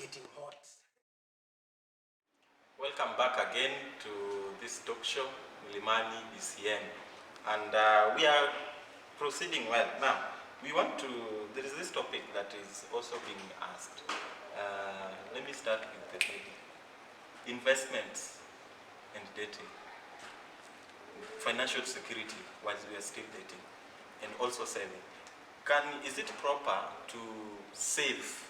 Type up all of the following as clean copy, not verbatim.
getting hot. Welcome back again to this talk show, Milimani BCN, and we are proceeding well. Now, there is this topic that is also being asked. Let me start with the heading. Investments and dating. Financial security while we are still dating, and also saving. Is it proper to save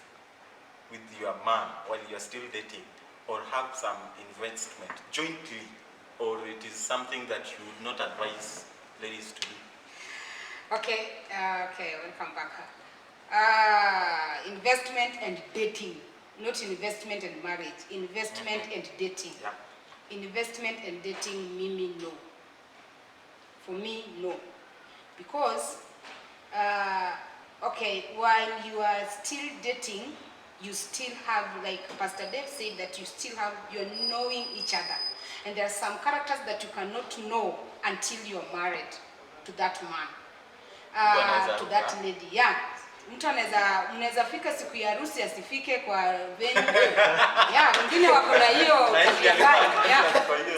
with your man while you are still dating, or have some investment jointly, or it is something that you would not advise ladies to do? Okay, welcome back. Investment and dating, not investment and marriage. Investment and dating. Yeah. Investment and dating, Mimi, no. For me, no. Because, while you are still dating, you still have, like Pastor Dave said, that you're knowing each other. And there are some characters that you cannot know until you're married to that man, to that lady. Yeah. Mtu mnaweza fika siku ya harusi asifike kwa venue. Yeah, wengine wako na hiyo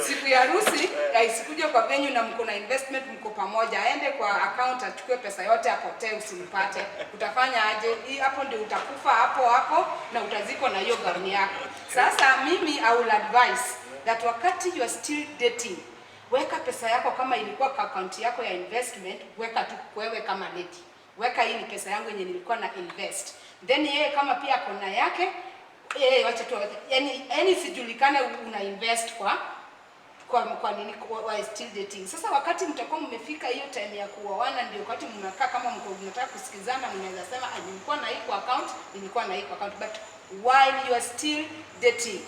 siku ya harusi isikuje kwa venue na mko na investment, mko pamoja, aende kwa account achukue pesa yote apotee usimpate. Utafanya aje? Hapo ndio utakufa hapo na utazikwa na hiyo gauni yako. Sasa mimi I will advise that wakati you are still dating, weka pesa yako kama ilikuwa kwa account yako ya investment, weka tu wewe kama lady. Weka hii ni pesa yangu yenye nilikuwa na invest. Then yeye kama pia kona yake, wacha tu yani sijulikane una invest kwa nini kwa still dating. Sasa wakati mtakuwa mmefika hiyo time ya kuoana, ndio wakati mnakaa kama mnataka kusikizana, mnaweza sema nilikuwa na hii kwa account, nilikuwa na hii kwa account, but while you are still dating,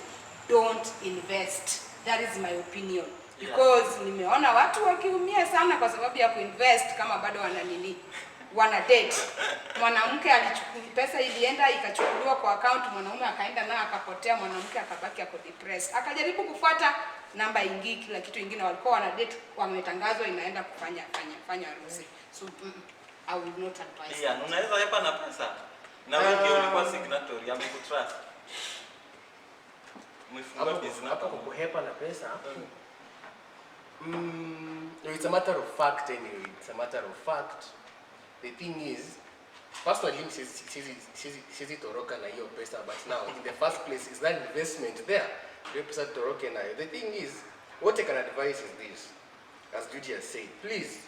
don't invest. That is my opinion. Because nimeona watu wakiumia sana kwa sababu ya kuinvest kama bado wana date. Mwanamke alichukua pesa, ilienda ikachukuliwa kwa account, mwanaume akaenda nayo akapotea, mwanamke akabaki ako depressed. Akajaribu kufuata namba ingi, kila kitu ingine, walikuwa wana date, wametangazwa inaenda kufanya harusi. So I will not advise. Yeah, unaweza hepa na pesa. Na wewe ndio ulikuwa signatory, amekutrust. Mfungwa business Hapo kuhepa na pesa. It's a matter of fact anyway. It's a matter of fact. The thing is, personally, sizi toroka na hiyo pesa, but now in the first place, is that investment there? Hiyo pesa toroke na. The thing is, what I can advise is this, as Judy has said, please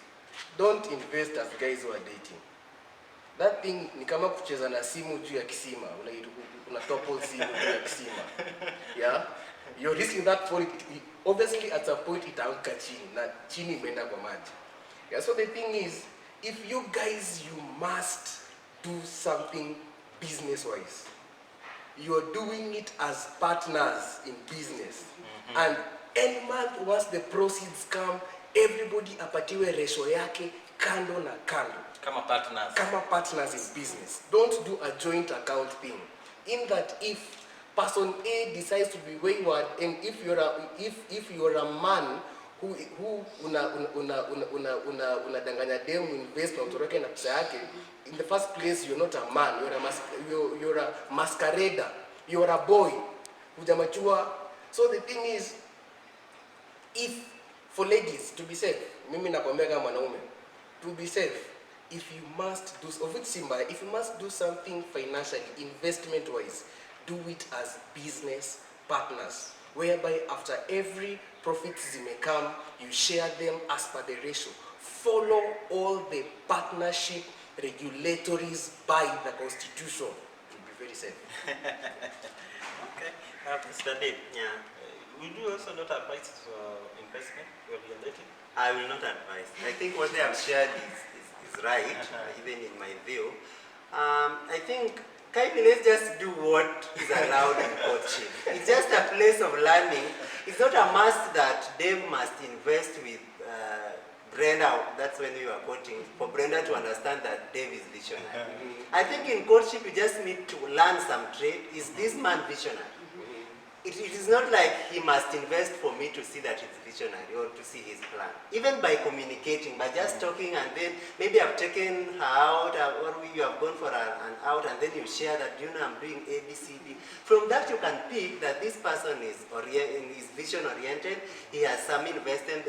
don't invest as guys who are dating. That thing ni kama kucheza na simu juu ya kisima, una topple simu juu ya kisima. Yeah? You're risking that for it. Obviously at a point itaanguka chini na chini imeenda kwa maji. Yeah, so the thing is, if you guys, you must do something business-wise. You're doing it as partners in business. And any month, once the proceeds come, everybody apatiwe ratio yake kando na kando. Kama partners. Kama partners in business. Don't do a joint account thing. In that, if person A decides to be wayward, and if you're a man who unadanganya demu invest na utoroke na pesa yake, in the first place you're not a man, you're a masquerader, you're a boy hujamachua. So the thing is, if for ladies to be safe, mimi nakwambia kama mwanaume, to be safe, if you must do something financially, investment wise, do it as business partners, whereby after every profits may come, you share them as per the ratio. Follow all the partnership regulatories by the Constitution to be very safe. Okay, Mr. Dave, will you also not advise investment when you're dating? I will not advise. I think what they have shared is right, even in my view. I think let's just do what is allowed in coaching. It's just a place of learning. It's not a must that Dave must invest with Brenda. That's when you are coaching, for Brenda to understand that Dave is visionary. I think in courtship you just need to learn some trait. Is this man visionary? it is not like he must invest for me to see that it's visionary or to see his plan. Even by communicating, by just talking, and then maybe I've taken her out, or you have gone for an out, and then you share that, you know, I'm doing A, B, C, D. From that you can pick that this person is vision oriented, he has some investment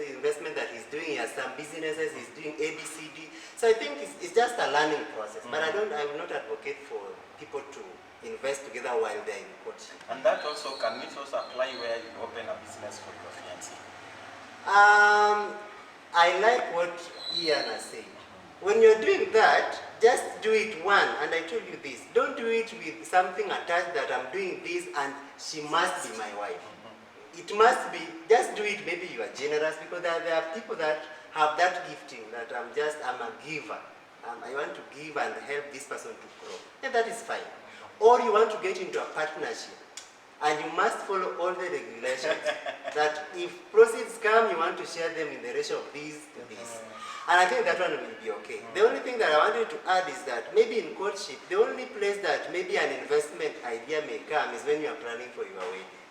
that he's doing, he has some businesses, he's doing A, B, C, D. So I think it's just a learning process, but I will not advocate for people to invest together while they're in coaching. And that also, can it also apply where you open a business for your fiancé? I like what Ian has said. When you're doing that, just do it one, and I told you this, don't do it with something attached that I'm doing this and she must be my wife. It must be, just do it, maybe you are generous, because there are people that have that gifting, that I'm a giver. I want to give and help this person to grow. And that is fine. Or you want to get into a partnership, and you must follow all the regulations. That if proceeds come, you want to share them in the ratio of this to this. And I think that one will be okay. The only thing that I wanted to add is that maybe in courtship, the only place that maybe an investment idea may come is when you are planning for your wedding.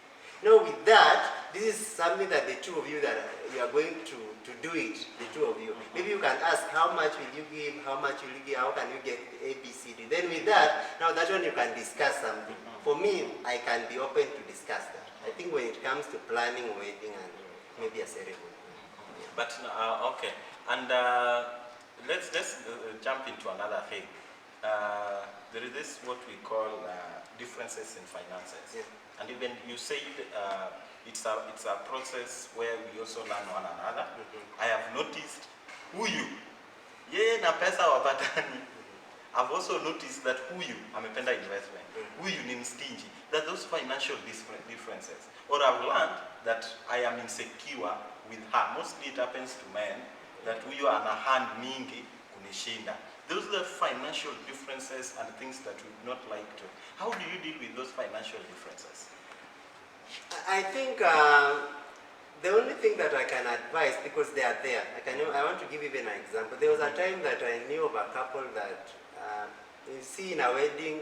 Now with that, this is something that the two of you that you are going to do it, the two of you. Maybe you can ask how much will you give, how much will you give, how can you get A, B, C, D. Then with that, now that one you can discuss something. For me, I can be open to discuss that. I think when it comes to planning a wedding and maybe a ceremony. But, okay. And let's jump into another thing. There is this what we call differences in finances. Yeah. And even you said it's a process where we also learn one another. I have noticed huyu yeye na pesa wapatani. I've also noticed that huyu amependa investment, huyu ni mstingy. That those financial differences. Or I've learned that I am insecure with her. Mostly it happens to men that huyu ana hand mingi kunishinda. Those are the financial differences and things that we would not like to. How do you deal with those financial differences? I think the only thing that I can advise, because they are there, I want to give even an example. There was a time that I knew of a couple that, you see in a wedding,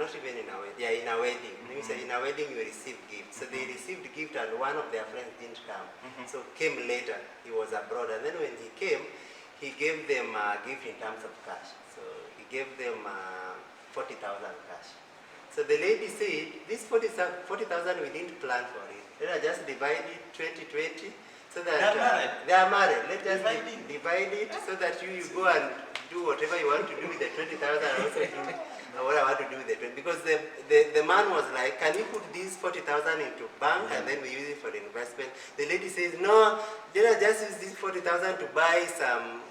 not even in a wedding, yeah, in a wedding. You say in a wedding you receive gifts. So they received gift and one of their friends didn't come. So came later, he was abroad. And then when he came, he gave them a gift in terms of cash. So he gave them 40,000 cash. So the lady said, this 40,000 we didn't plan for it. Let us just divide it 20-20 so that they are married. Let's just divide it so that you go and do whatever you want to do with the 20,000 and also do what I want to do with the 20. Because the man was like, can you put this 40,000 into bank and then we use it for the investment? The lady says, no, let us just use this 40,000 to buy some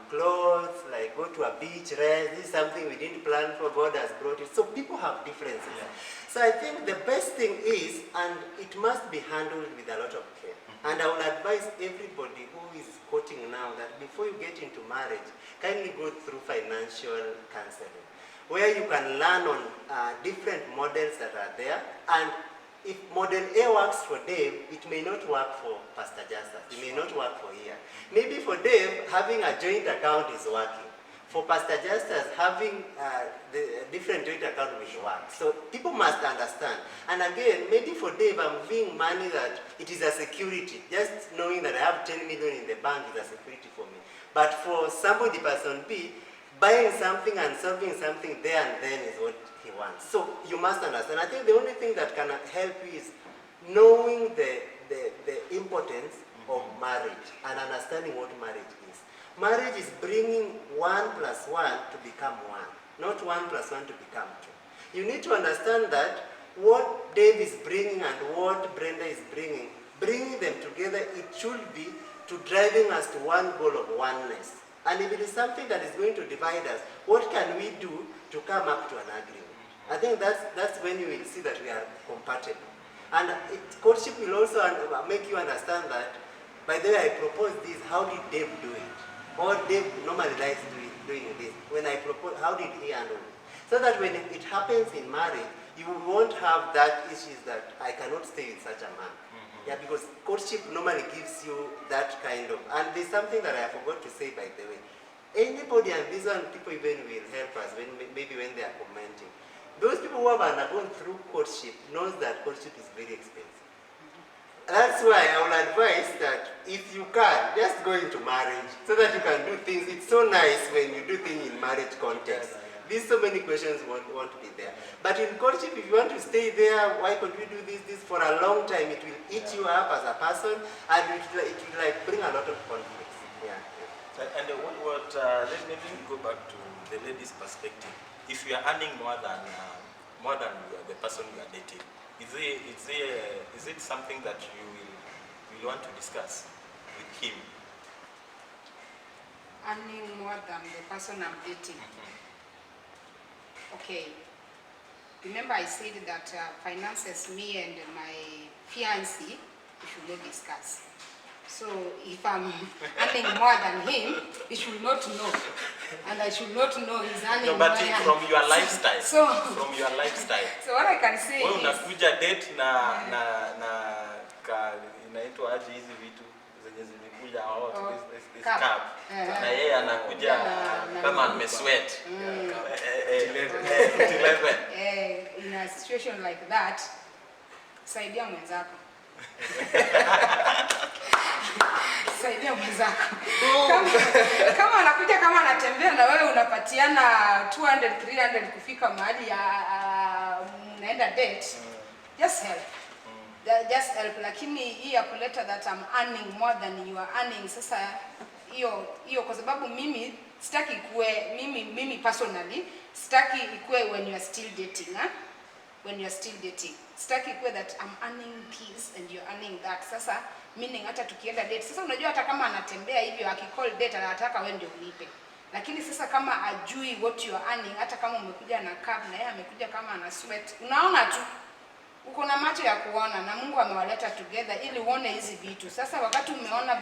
clothes, like go to a beach rest. This is something we didn't plan for, God has brought it. So people have differences. Yeah. So I think the best thing is, and it must be handled with a lot of care. And I will advise everybody who is courting now that before you get into marriage, kindly go through financial counseling, where you can learn on different models that are there. And if model A works for Dave, it may not work for Pastor Justus. It may not work for Ian. Maybe for Dave, having a joint account is working. For Pastor Justus, having the different joint account will work. So people must understand. And again, maybe for Dave, I'm giving money that it is a security. Just knowing that I have 10 million in the bank is a security for me. But for somebody, person B, buying something and solving something there and then is what he wants. So you must understand. I think the only thing that can help you is knowing the importance of marriage and understanding what marriage is. Marriage is bringing 1 + 1 to become 1, not 1 + 1 to become 2. You need to understand that what Dave is bringing and what Brenda is bringing them together, it should be to driving us to one goal of oneness. And if it is something that is going to divide us, what can we do to come up to an agreement? I think that's when you will see that we are compatible. And courtship will also make you understand that, by the way, I proposed this, how did Dave do it? Or Dave normally likes doing this. When I propose, how did he handle it? So that when it happens in marriage, you won't have that issues that I cannot stay with such a man. Yeah, because courtship normally gives you that kind of, and there's something that I forgot to say, by the way. Anybody, and these one people even will help us maybe when they are commenting. Those people who have undergone through courtship knows that courtship is very expensive. That's why I will advise that if you can, just go into marriage so that you can do things. It's so nice when you do things in marriage context. These so many questions won't be there. But in courtship, if you want to stay there, why could we do this for a long time? It will eat you up as a person, and it will like bring a lot of conflicts. Yeah. And let me go back to the lady's perspective. If you are earning more than the person you are dating, is it something that you will want to discuss with him? Earning more than the person I'm dating. Okay. Remember I said that finances, me and my fiancé, we should not discuss. So if I'm earning more than him, he should not know. And I should not know he's earning more But than from your lifestyle. From your lifestyle. So what I can say is unakuja date na inaitwa aje hizi vitu zenye zimekuja this cup. Na yeye anakuja kama amesweat. In a situation like that, saidia mwenzako. Saidia mwenzako. Kama anakuja kama anatembea na wewe unapatiana 200 300 kufika mahali mnaenda date, just help. Just help. Lakini hii ya kuleta that I'm earning more than you are earning, sasa hiyo kwa sababu mimi sitaki ikue mimi personally sitaki ikue when you are still dating, when you are still dating. Sitaki ikue that I'm earning this and you're earning that. Sasa meaning hata tukienda date, sasa unajua hata kama anatembea hivyo akicall date anataka wewe ndio ulipe. Lakini sasa kama ajui what you are earning, hata kama umekuja na cab na yeye amekuja kama ana sweat, unaona tu uko na macho ya kuona, na Mungu amewaleta together ili uone hizi vitu. Sasa wakati umeona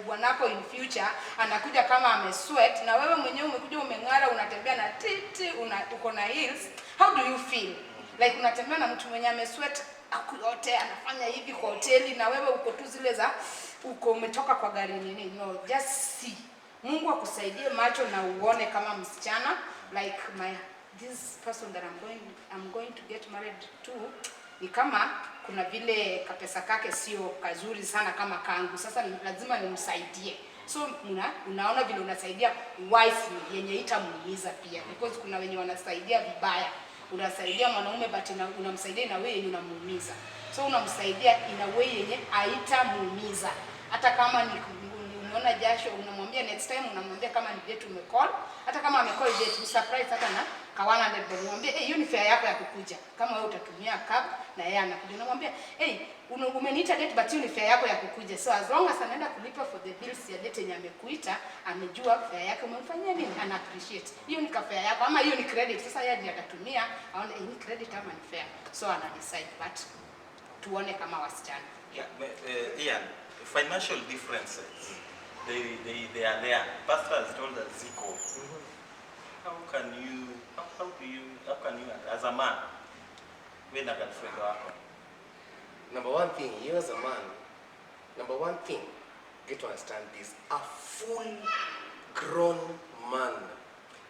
bwanako in future anakuja kama amesweat na wewe mwenyewe umekuja umeng'ara, unatembea na titi, uko na heels, how do you feel? Like unatembea na mtu mwenye amesweat yote anafanya hivi kwa hoteli na wewe uko tu zile za uko umetoka kwa gari nini. No, just see. Mungu akusaidie macho na uone kama msichana like this person that I'm going to get married to, ni kama kuna vile kapesa kake sio kazuri sana kama kangu. Sasa lazima nimsaidie. So unaona vile unasaidia wife yenye itamuumiza pia, because kuna wenye wanasaidia vibaya. Unasaidia mwanaume but unamsaidia na wewe yenye unamuumiza. So unamsaidia in a way yenye haitamuumiza. Hata kama ni unaona jasho, unamwambia next time, unamwambia kama ni date umecall, hata kama amecall date surprise hata na ka 100, unamwambia hiyo ni fare yako ya kukuja. Kama wewe utatumia cab na yeye anakuja, unamwambia umeniita date but hiyo ni fare yako ya kukuja. So as long as anaenda kulipa for the bills ya date yenye amekuita, amejua fare yake umemfanyia nini, ana appreciate. Hiyo ni fare yako ama hiyo ni credit. Sasa yeye ndiye atatumia aone ni credit ama ni fare. So ana decide, but tuone kama wasichana. Ian, financial differences, they are there. Pastor has told us Zico. How can you as a man when a girlfriend wako? Number one thing, you as a man, get to understand this. A full-grown man,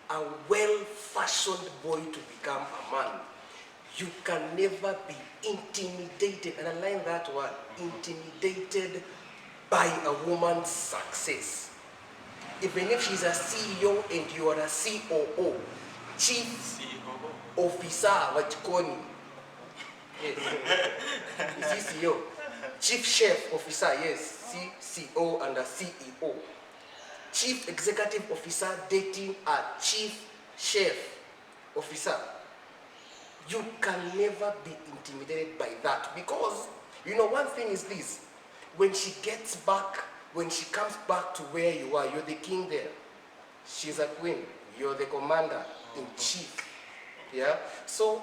a well-fashioned boy to become a man, you can never be intimidated, and align that word, intimidated by a woman's success. Even if she's a CEO and you are a COO, Chief Officer Wachikoni. Yes. CCO. Chief Chef Officer, yes. CCO and a CEO. Chief Executive Officer dating a Chief Chef Officer. You can never be intimidated by that, because, one thing is this. When she comes back to where you are, you're the king there. She's a queen. You're the commander in chief. Yeah? So,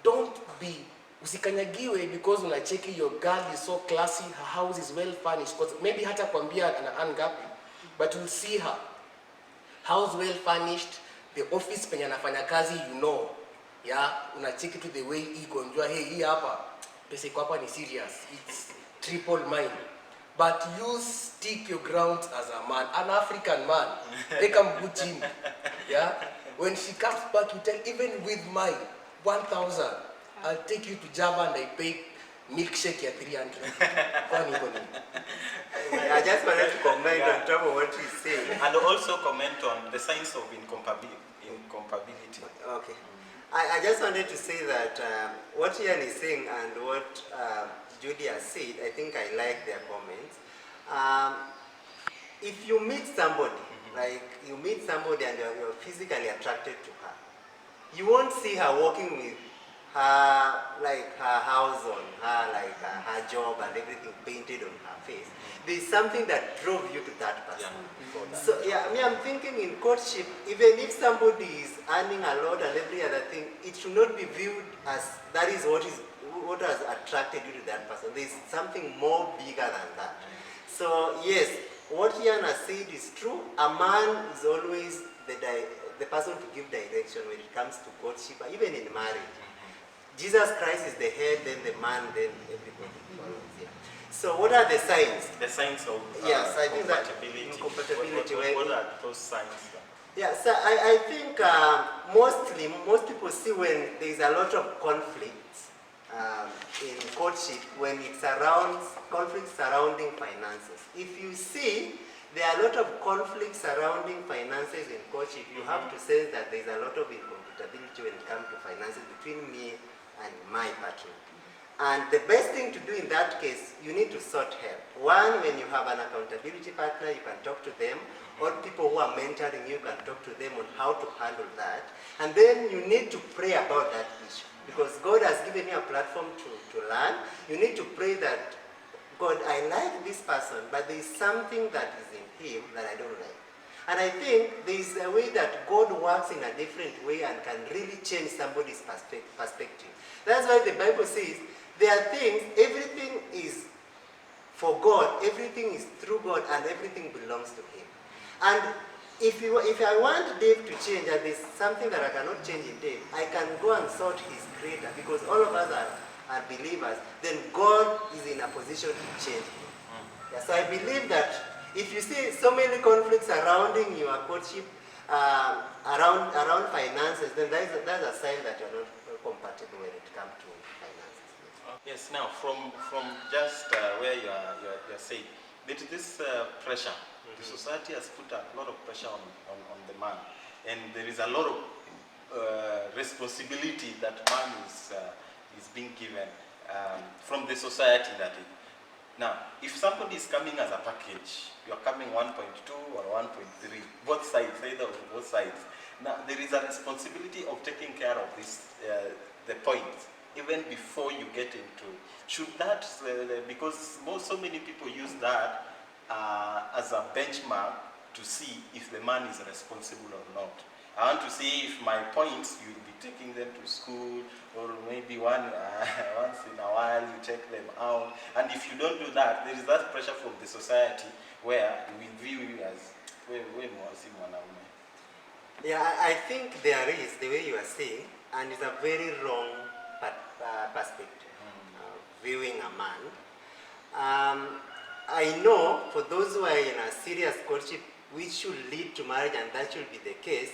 don't be usikanyagiwe because unacheki your girl is so classy, her house is well furnished. Because maybe hata kwambia ana ngapi, but you'll see her. House well furnished, the office penye anafanya kazi, Yeah? Unacheki to the way iko, njua, hey, hii hapa, pesa iko hapa ni serious. It's triple mine. But you stick your ground as a man, an African man. They come good in. Yeah? When she comes back, you tell, even with mine, 1,000. I'll take you to Java and I pay milkshake at 300. Funny. I just wanted to comment on top of what he's saying. And also comment on the signs of incompatibility. Okay. I just wanted to say that what Ian is saying and what Judy has said, I think I like their comments. If you meet somebody, like you meet somebody and you're physically attracted to her, you won't see her walking with her, like her house on her, like her job and everything painted on her face. There's something that drove you to that person. Before that. So yeah, I'm thinking in courtship, even if somebody is earning a lot and every other thing, it should not be viewed as that is what has attracted you to that person. There's something more bigger than that. So yes, what Ian has said is true. A man is always the person to give direction when it comes to courtship, even in marriage. Jesus Christ is the head, then the man, then everybody follows. Yeah. So what are the signs? The signs of Yes, I think that compatibility. incompatibility. What are those signs? Yeah, so I think most people see when there is a lot of conflict in courtship, when it surrounds conflict surrounding finances. If you see there are a lot of conflicts surrounding finances in courtship, you have to sense that there is a lot of incompatibility when it comes to finances between me and my partner. And the best thing to do in that case, you need to sort help. One, when you have an accountability partner, you can talk to them, or people who are mentoring you can talk to them on how to handle that. And then you need to pray about that issue. Because God has given you a platform to learn. You need to pray that, God, I like this person, but there is something that is in him that I don't like. And I think there is a way that God works in a different way and can really change somebody's perspective. That's why the Bible says, there are things, everything is for God, everything is through God, and everything belongs to him. And if I want Dave to change, and there's something that I cannot change in Dave, I can go and sort his creator, because all of us are believers, then God is in a position to change him. Yeah, so I believe that if you see so many conflicts surrounding your courtship, around finances, then that's a sign that you're not compatible when it comes to finances. Yes. Now, from just where you're saying, this pressure, the society has put a lot of pressure on the man, and there is a lot of responsibility that man is being given from the society. Now, if somebody is coming as a package, you're coming 1.2 or 1.3, both sides, either of both sides. Now, there is a responsibility of taking care of this, the point, even before you get into, should that, because so many people use that as a benchmark to see if the man is responsible or not. I want to see if my points, you'll be taking them to school, or maybe once in a while you take them out. And if you don't do that, there is that pressure from the society where we view you as way more similar. Yeah, I think there is, the way you are saying, and it's a very wrong perspective, viewing a man. I know for those who are in a serious courtship, which should lead to marriage, and that should be the case,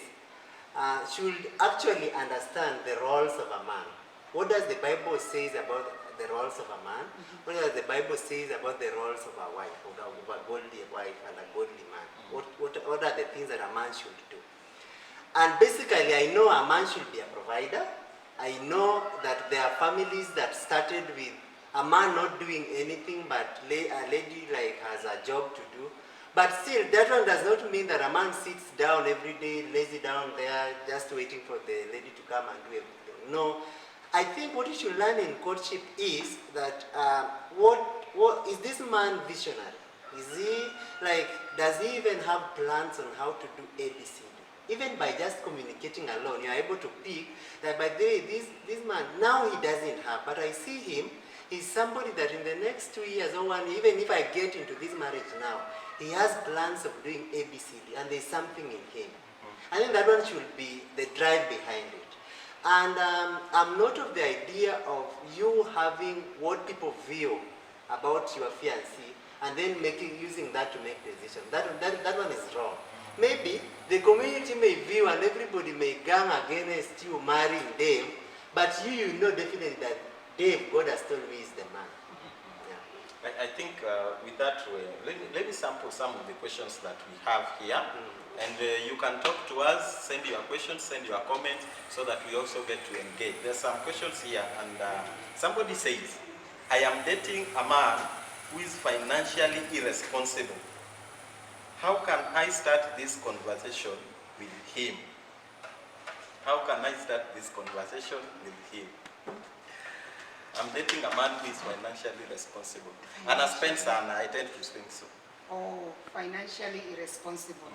should actually understand the roles of a man. What does the Bible say about the roles of a man? What does the Bible say about the roles of a wife, of a godly wife and a godly man? What are the things that a man should do? And basically, I know a man should be a provider. I know that there are families that started with a man not doing anything, but a lady like has a job to do. But still, that one does not mean that a man sits down every day, lazy down there, just waiting for the lady to come and do everything. No, I think what you should learn in courtship is that what is this man visionary? Is he like, does he even have plans on how to do ABCD? Even by just communicating alone, you are able to pick that, by the way, this man, now he doesn't have, but I see him, he's somebody that in the next 2 years or one, even if I get into this marriage now, he has plans of doing ABCD, and there's something in him. I think that one should be the drive behind it. And I'm not of the idea of you having what people view about your fiancé, and then using that to make decisions. That one is wrong. Maybe the community may view and everybody may gang against you marrying them, But you know definitely that Dave, God has told me is the man. I think with that way, let me sample some of the questions that we have here. And you can talk to us, send your questions, send your comments, so that we also get to engage. There's some questions here, and somebody says, I am dating a man who is financially irresponsible. How can I start this conversation with him? How can I start this conversation with him? I'm dating a man who is financially responsible. And I spend some, I tend to think so. Oh, financially irresponsible.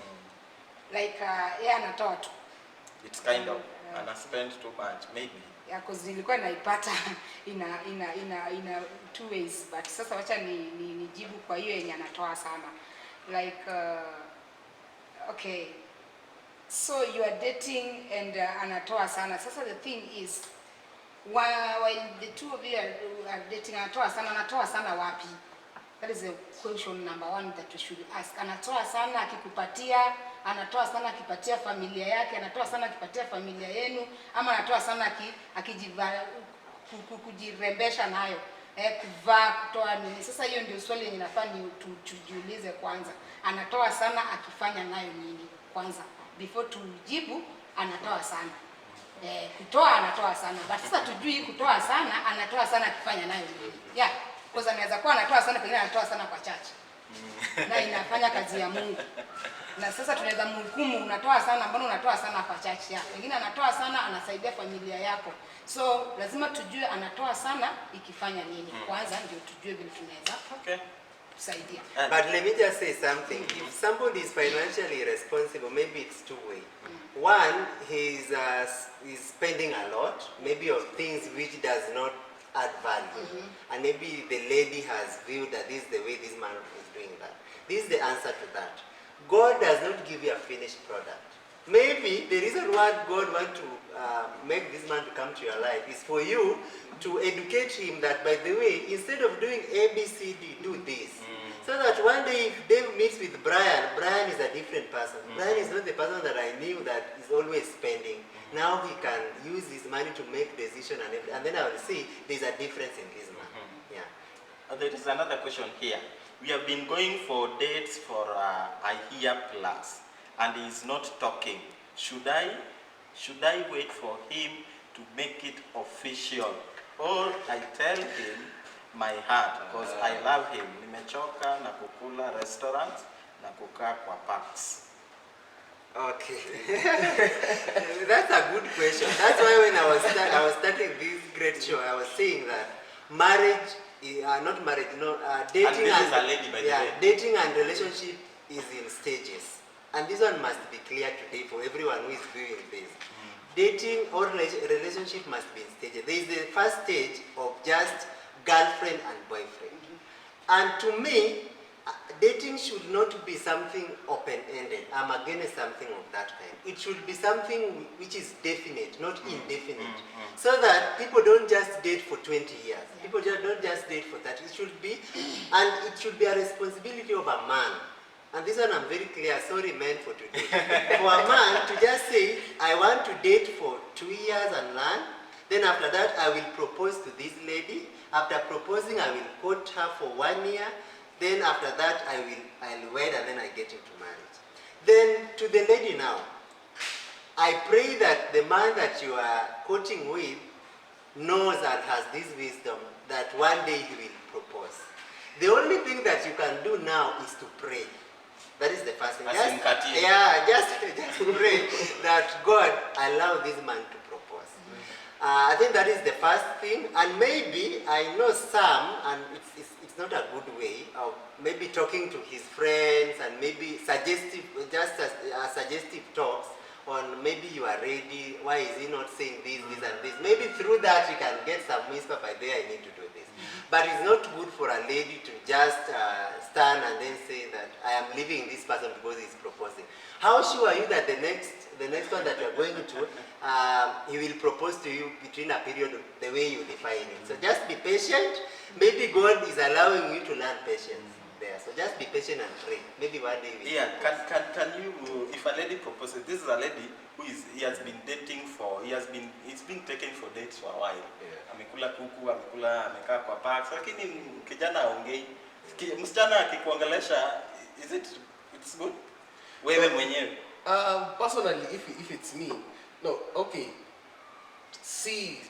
Like, yeah, anatoa tu. It's kind of, and I spend too much, maybe. Yeah, because nilikuwa naipata in two ways, but sasa wacha nijibu kwa hiyo yenye anatoa sana. Like, okay, so you are dating and anatoa sana. Sasa the thing is, while the two of you are dating, anatoa sana wapi? That is the question number one that we should ask. Anatoa sana akikupatia, anatoa sana akipatia familia yake, anatoa sana akipatia familia yenu, ama anatoa sana kujirembesha nayo, kuvaa, kutoa nini. Sasa hiyo ndio swali yenye nafaa tujiulize kwanza. Anatoa sana akifanya nayo nini kwanza, before tujibu anatoa sana. Kutoa anatoa sana, but sasa tujui kutoa sana anatoa sana akifanya nayo nini. Yeah, because anaweza kuwa anatoa sana, pengine anatoa sana kwa church na inafanya kazi ya Mungu, na sasa tunaweza mhukumu, unatoa sana, mbona unatoa sana kwa church yako? Pengine anatoa sana anasaidia familia yako. So lazima tujue anatoa sana ikifanya nini kwanza, ndio tujue vile tunaweza kusaidia. But let me just say something. If somebody is financially responsible, maybe it's two-way. One, he's spending a lot, maybe of things which does not add value. And maybe the lady has viewed that this is the way this man is doing that. This is the answer to that. God does not give you a finished product. Maybe the reason why God wants to make this man to come to your life is for you to educate him that, by the way, instead of doing A, B, C, D, do this. So that one day if Dave meets with Brian, Brian is a different person. Brian is not the person that I knew that is always spending. Now he can use his money to make decisions, and then I will see there's a difference in this man. Yeah. There is another question here. We have been going for dates for a year plus, and he is not talking. Should I wait for him to make it official, or I tell him my heart, because I love him? Nimechoka na kukula restaurants na kukaa kwa parks. Okay, that's a good question. That's why when I was starting this great show, I was saying that marriage, not marriage, no, dating and, a lady, by the way. Dating and relationship is in stages, and this one must be clear today for everyone who is doing this. Dating or relationship must be in stages. There is the first stage of just girlfriend and boyfriend, and to me, dating should not be something open-ended. I'm against something of that kind. It should be something which is definite, not indefinite. So that people don't just date for 20 years. People don't just date for that. It should be, and it should be a responsibility of a man. And this one I'm very clear, sorry men for today. For a man to just say, I want to date for 2 years and learn, then after that I will propose to this lady. After proposing, I will court her for 1 year. Then after that, I'll wed, and then I get into marriage. Then to the lady now, I pray that the man that you are courting with knows and has this wisdom that one day he will propose. The only thing that you can do now is to pray. That is the first thing. Just pray that God allow this man to propose. I think that is the first thing, and maybe I know some, and it's not a good way of maybe talking to his friends and maybe suggestive talks on maybe you are ready, why is he not saying this and this. Maybe through that you can get some whisper by there, I need to do this. But it's not good for a lady to just stand and then say that I am leaving this person because he's proposing. How sure are you that the next one that you are going to, he will propose to you between a period of the way you define it? So just be patient. Maybe God is allowing you to learn patience there. So just be patient and pray. Maybe one day we can you, if a lady proposes, this is a lady who has been dating for, it's been taken for dates for a while. Amekula kuku, amekaa kwa parks, lakini kijana aongei. Msichana akikuongelesha, it's good? Wewe mwenyewe. Personally, if it's me, no, okay. See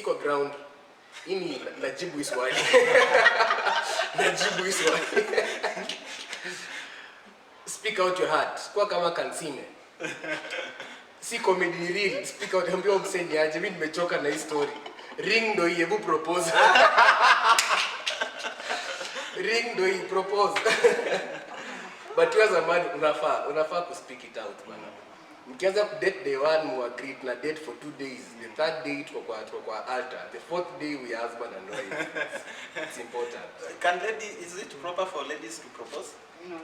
kwa ground. Ini najibu hii swali. Najibu hii swali. Speak out your heart. Kwa kama kansime. Si comedy real. Speak out. Ambia mseni aje. Mimi nimechoka na hii story. Ring do hebu propose. Ring do he propose. But you as a man unafaa ku speak it out bana. Mkianza ku date day 1 mu agree na date for 2 days. The third day tuko kwa altar. The fourth day we are husband and wife. It's important. Is it proper for ladies to propose? No.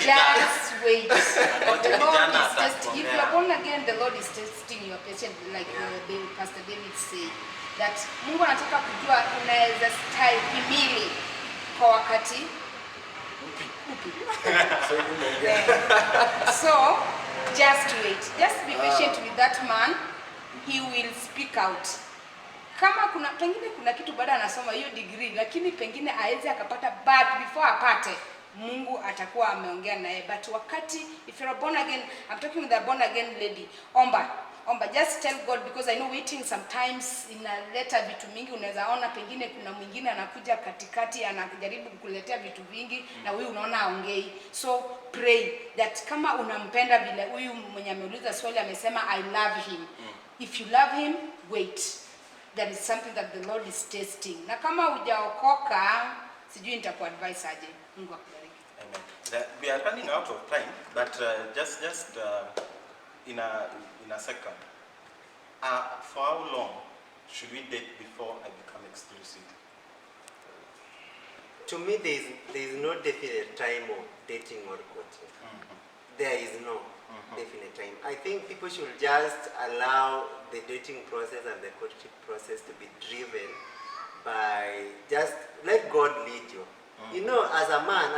Just wait. The Lord is testing. If you are born again, the Lord is testing your patience, like Pastor David said. That Mungu anataka kujua unaweza stahimili kwa wakati upi. So just wait. Just be patient with that man. He will speak out. Kama pengine kuna kitu bado anasoma hiyo degree, lakini pengine aweze akapata, but before apate Mungu atakuwa ameongea naye. But wakati, if you're born again, I'm talking with a born again lady, omba, just tell God, because I know waiting sometimes inaleta vitu mingi. Unaweza ona pengine kuna mwingine anakuja katikati anajaribu kukuletea vitu vingi na wewe unaona aongei. So pray that kama unampenda vile huyu mwenye ameuliza swali amesema I love him. If you love him, wait. That is something that the Lord is testing. Na kama hujaokoka, sijui nitakuadvise aje. Mungu akubariki. Amen. We are running out of time, but just in a second. For how long should we date before I become exclusive? To me, there is no definite time of dating or courting. There is no definite time. I think people should just allow the dating process and the courtship process to be driven by just let God lead you. You know, as a man,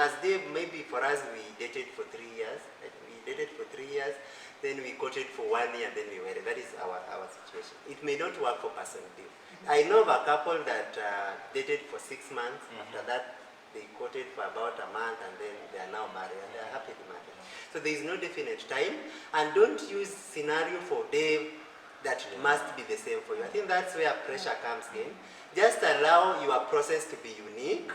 maybe for us, we dated for 3 years. Then we courted for 1 year, and then we married. That is our situation. It may not work for person B. I know of a couple that dated for 6 months. After that, they courted for about a month, and then they are now married, and they are happily married. So there is no definite time, and don't use scenario for Dave that must be the same for you. I think that's where pressure comes in. Just allow your process to be unique.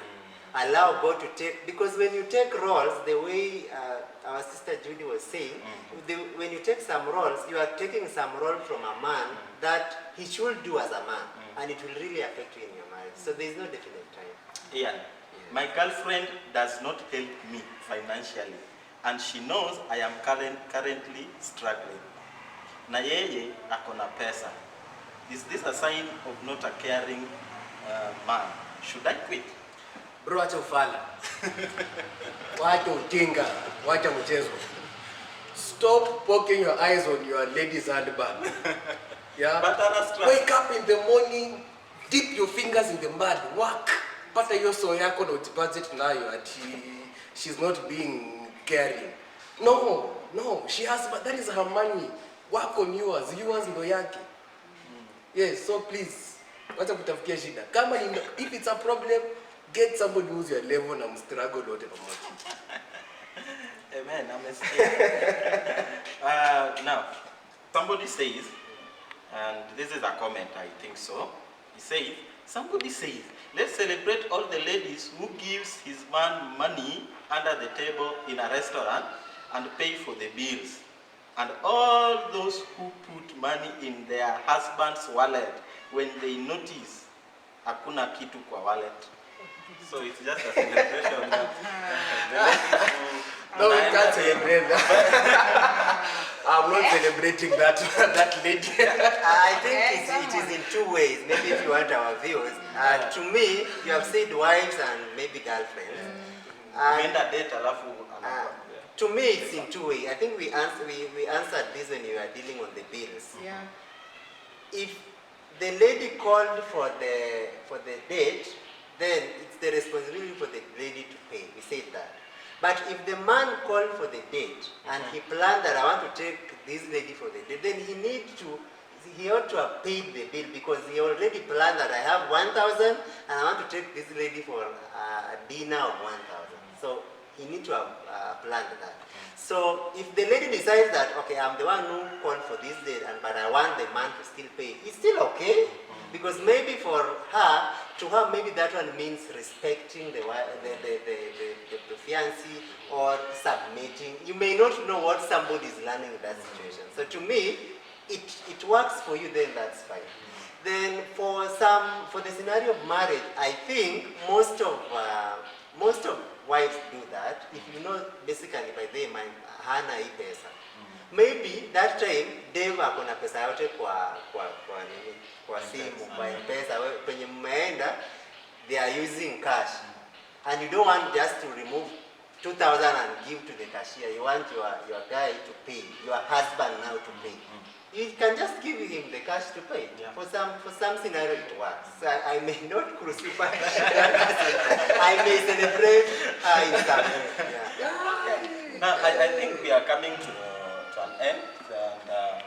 Allow God to take, because when you take roles, the way our sister Judy was saying, when you take some roles, you are taking some role from a man that he should do as a man, and it will really affect you in your marriage. So there is no definite time. Ian, my girlfriend does not help me financially, and she knows I am currently struggling. Na yeye akona pesa. Is this a sign of not a caring man? Should I quit? Bro, acha ufala. Wacha ujinga, wacha mchezo. Stop poking your eyes on your lady's handbag. Yeah? Wake up in the morning, dip your fingers in the mud, work. Pata hiyo so yako na utibudget nayo ati she's not being caring. No, she has, but that is her money. Work on yours ndo yake. Yes, so please, wacha kutafutia shida. Kama if it's a problem, get somebody who's your level and struggle wote pamoja. Amen. Now, somebody says, and this is a comment, I think so. Somebody says, let's celebrate all the ladies who gives his man money under the table in a restaurant and pay for the bills. And all those who put money in their husband's wallet when they notice hakuna kitu kwa wallet. So it's just a celebration. No, we can't celebrate that. I'm not celebrating that lady. I think it is in 2 ways. Maybe if you want our views. To me, you have said wives and maybe girlfriends. To me, it's in 2 ways. I think we answered this when we were dealing on the bills. Yeah. If the lady called for the date, then it's the responsibility for the lady to pay. We said that. But if the man called for the date and he planned that I want to take this lady for the date, then he ought to have paid the bill because he already planned that I have 1,000 and I want to take this lady for a dinner of 1,000. So he needs to have planned that. So if the lady decides that, okay, I'm the one who called for this date, but I want the man to still pay, it's still okay. Because maybe for her, to her, maybe that one means respecting the fiancé or submitting. You may not know what somebody is learning in that situation. So to me, it works for you, then that's fine. Then for the scenario of marriage, I think most of wives do that. If you know, basically by them, hana hii pesa. Maybe that time Dave akona pesa yote kwa simu, kwa M-Pesa, kwenye mmeenda, they are using cash. And you don't want just to remove 2,000 and give to the cashier. You want your guy to pay, your husband now to pay. You can just give him the cash to pay. Yeah. For some scenario it works. So I may not crucify I may celebrate in some way. Yeah. Now, I think we are coming to an end, and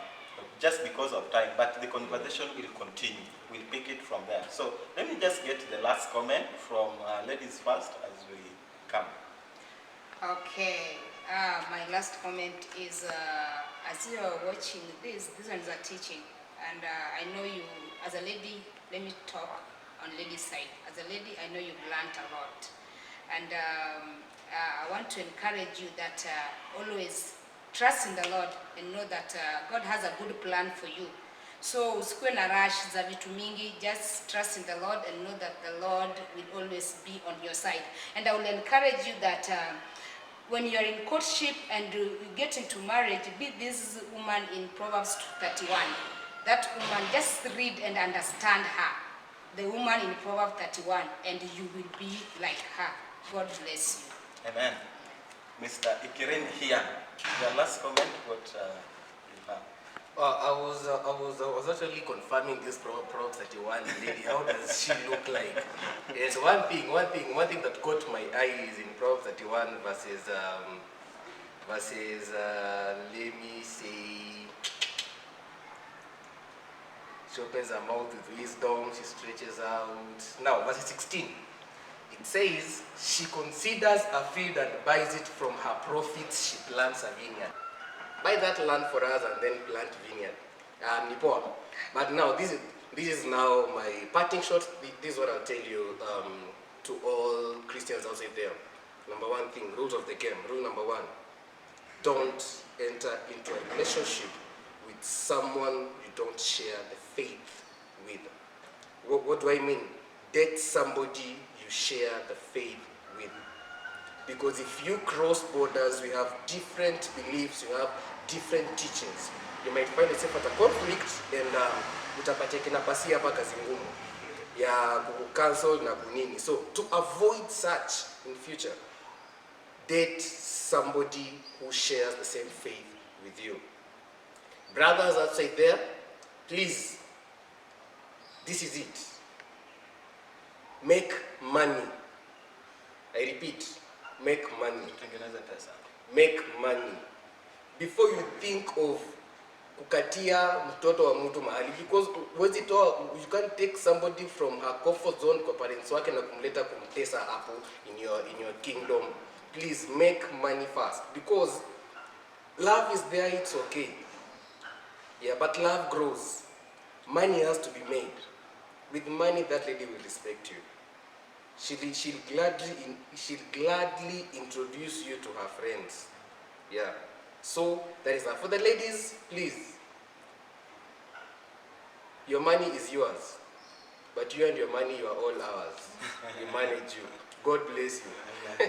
just because of time, but the conversation will continue. We'll pick it from there. So let me just get the last comment from ladies first as we come. Okay, my last comment is, as you are watching this ones are teaching, and I know you, as a lady, let me talk on ladies' side. As a lady, I know you've learned a lot, and I want to encourage you that always trust in the Lord and know that God has a good plan for you. So usikuwe na rush za vitu mingi, just trust in the Lord and know that the Lord will always be on your side. And I will encourage you that when you're in courtship and you get into marriage, be this woman in Proverbs 31. That woman, just read and understand her. The woman in Proverbs 31, and you will be like her. God bless you. Amen. Mr. Ikiren here. Your last comment, what you have? I was actually confirming this Proverbs 31 lady. How does she look like? Yes, one thing that caught my eye is in Proverbs 31 verses let me say, she opens her mouth with wisdom, she stretches out. Now, verse 16. It says, she considers a field and buys it, from her profits she plants a vineyard. Buy that land for us and then plant vineyard. Nipoa. But now, this is now my parting shot. This is what I'll tell you to all Christians outside there. Number one thing, rules of the game. Rule number one, don't enter into a relationship with someone you don't share the faith with. What do I mean? Date somebody you share the faith with. Because if you cross borders, we have different beliefs, you have different teachings. You might find yourself at a conflict and utapata kinapasi hapa kazi ngumu ya kucancel na kunini. So to avoid such in future, date somebody who shares the same faith with you. Brothers outside there, please, this is it. Make money. I repeat, make money. Make money. Before you think of kukatia mtoto wa mtu mahali, because you can't take somebody from her comfort zone kwa parents wake na kumleta kumtesa hapo in your kingdom. Please make money first, because love is there, it's okay. Yeah, but love grows. Money has to be made. With money, that lady will respect you. She'll gladly introduce you to her friends. Yeah. So that is that. For the ladies, please. Your money is yours, but you and your money, you are all ours. We manage you. God bless you.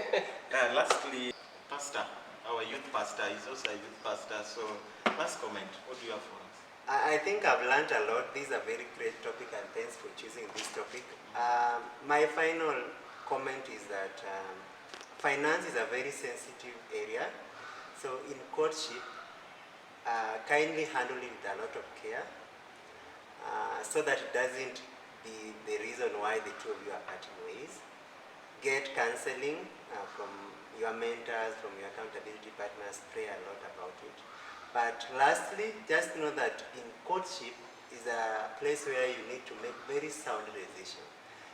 Lastly, Pastor, our youth pastor is also a youth pastor. So, last comment. What do you have for us? I think I've learned a lot. This is a very great topic, and thanks for choosing this topic. My final comment is that finance is a very sensitive area. So in courtship, kindly handle it with a lot of care. so that it doesn't be the reason why the two of you are parting ways. Get counseling from your mentors, from your accountability partners, pray a lot about it. But lastly, just know that in courtship is a place where you need to make very sound decisions.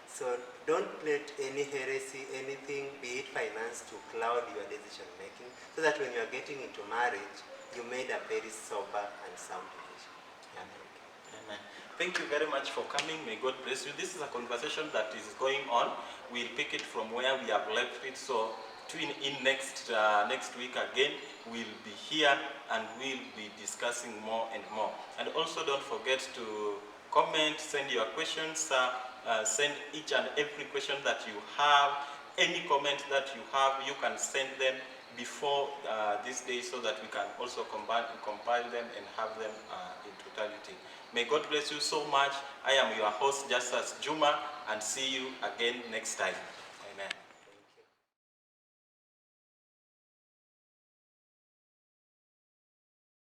So don't let any heresy, anything, be it finance, to cloud your decision making, so that when you are getting into marriage, you made a very sober and sound decision. Yeah, thank you. Amen. Thank you very much for coming. May God bless you. This is a conversation that is going on. We'll pick it from where we have left it. So tune in next week again. We'll be here and we'll be discussing more and more. And also don't forget to comment, send your questions, send each and every question that you have. Any comment that you have, you can send them before this day, so that we can also compile them and have them in totality. May God bless you so much. I am your host, Justus Juma, and see you again next time.